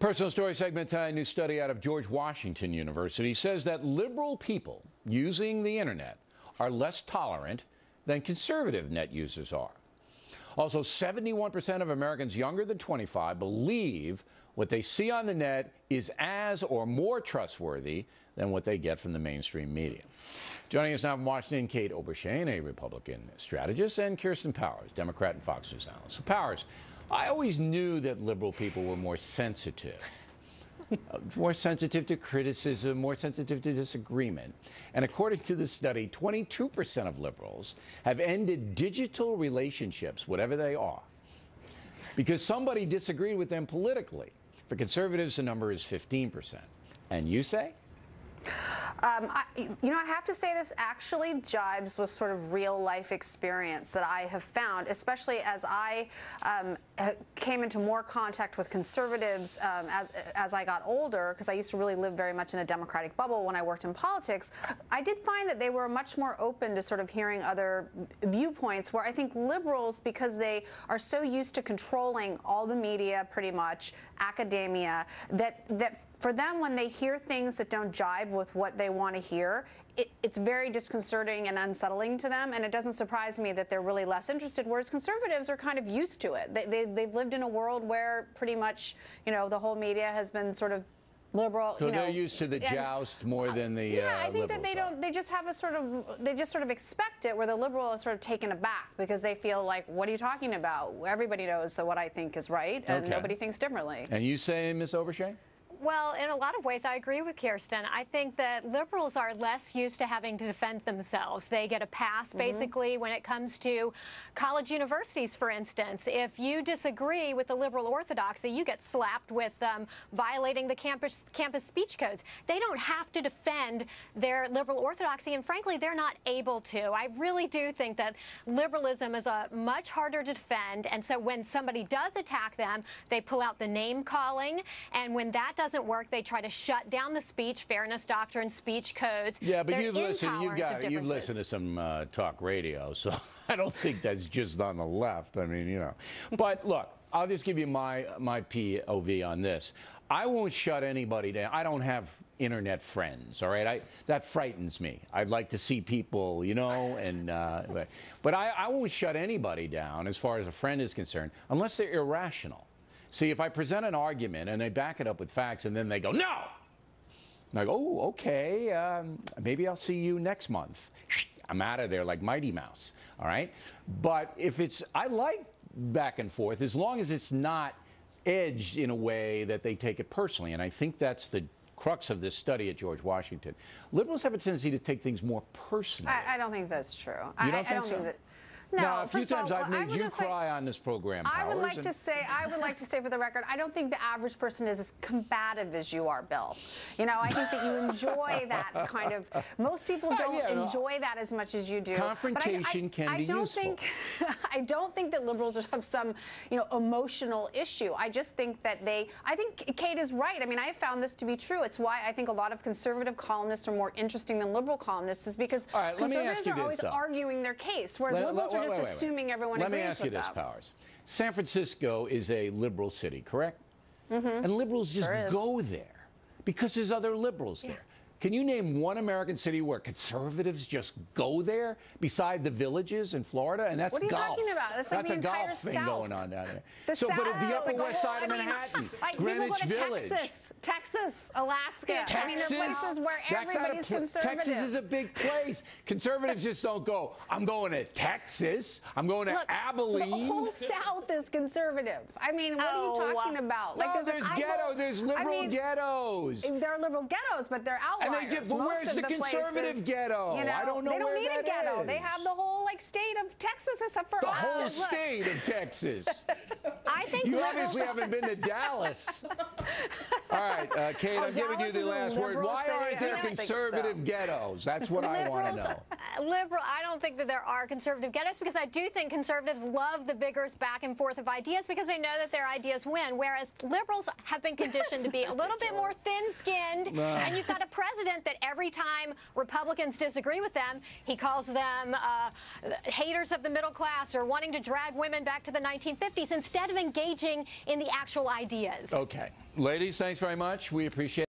Personal story segment tonight. A new study out of George Washington University says that liberal people using the internet are less tolerant than conservative net users are. Also, 71% of Americans younger than 25 believe what they see on the net is as or more trustworthy than what they get from the mainstream media. Joining us now from Washington, Kate Obenshain, a Republican strategist, and Kirsten Powers, Democrat and Fox News analyst. So, Powers, I always knew that liberal people were more sensitive to criticism, more sensitive to disagreement. And according to the study, 22% of liberals have ended digital relationships, whatever they are, because somebody disagreed with them politically. For conservatives, the number is 15%. And you say? I have to say this actually jibes with sort of real life experience that I have found, especially as I came into more contact with conservatives as I got older, because I used to really live very much in a Democratic bubble when I worked in politics. I did find that they were much more open to sort of hearing other viewpoints, where I think liberals, because they are so used to controlling all the media, pretty much, academia, that for them, when they hear things that don't jibe with what they want to hear, it's very disconcerting and unsettling to them, and it doesn't surprise me that they're really less interested, whereas conservatives are kind of used to it. They've lived in a world where pretty much, the whole media has been sort of liberal. So they're used to the joust more than the yeah, I think that they don't. They just have they just sort of expect it, where the liberal is sort of taken aback because they feel like, what are you talking about? Everybody knows that what I think is right, and nobody thinks differently. And you say, Ms. Obenshain? Well, in a lot of ways, I agree with Kirsten. I think that liberals are less used to having to defend themselves. They get a pass, basically, when it comes to college universities, for instance. If you disagree with the liberal orthodoxy, you get slapped with violating the campus speech codes. They don't have to defend their liberal orthodoxy, and frankly, they're not able to. I really do think that liberalism is much harder to defend, and so when somebody does attack them, they pull out the name-calling, and when that doesn't work, they try to shut down the speech, fairness doctrine, speech codes. Yeah, but you've listened to some talk radio, so I don't think that's just on the left. I mean, But look, I'll just give you my POV on this. I won't shut anybody down. I don't have internet friends, all right? That frightens me. I'd like to see people, but I won't shut anybody down as far as a friend is concerned, unless they're irrational. See, if I present an argument and they back it up with facts and then they go, no! And I go, oh, okay, maybe I'll see you next month. I'm out of there like Mighty Mouse, all right? But if I like back and forth as long as it's not edged in a way that they take it personally. And I think that's the crux of this study at George Washington. Liberals have a tendency to take things more personally. I don't think that's true. You don't think so? No, now, a few times I've made you cry on this program, Powers. I would like to say for the record, I don't think the average person is as combative as you are, Bill. I think that you enjoy that kind of. Most people don't enjoy that as much as you do. Confrontation can be useful. I don't think that liberals have some, emotional issue. I just think that I think Kate is right. I mean, I have found this to be true. It's why I think a lot of conservative columnists are more interesting than liberal columnists, is because conservatives are always arguing their case, whereas liberals are just assuming everyone agrees with them. Let me ask you this, Powers. San Francisco is a liberal city, correct? And liberals just go there because there's other liberals there. Can you name one American city where conservatives just go there beside the villages in Florida? And that's golf. What are you talking about? That's like the entire golf thing South. going on down there. But the Upper West Side of Manhattan, Greenwich Village. Texas, Alaska. Texas, I mean, there are places where everybody's conservative. Texas is a big place. Conservatives just don't go, I'm going to Texas. I'm going to Abilene. The whole South is conservative. I mean, what are you talking about? No, there's ghettos. There's liberal ghettos. There are liberal ghettos, but they're outliers. But where's the conservative ghetto? I don't know where that is. They don't need a ghetto. They have the whole state of Texas, except for Austin. The whole state of Texas. I think you obviously haven't been to Dallas. All right, Kate, I'm giving you the last word. Why aren't there conservative ghettos? That's what I want to know. I don't think that there are conservative ghettos, because I do think conservatives love the vigorous back and forth of ideas because they know that their ideas win, whereas liberals have been conditioned to be a little bit more thin-skinned, and you've got a president president that every time Republicans disagree with them, he calls them haters of the middle class or wanting to drag women back to the 1950s instead of engaging in the actual ideas. Okay. Ladies, thanks very much. We appreciate it.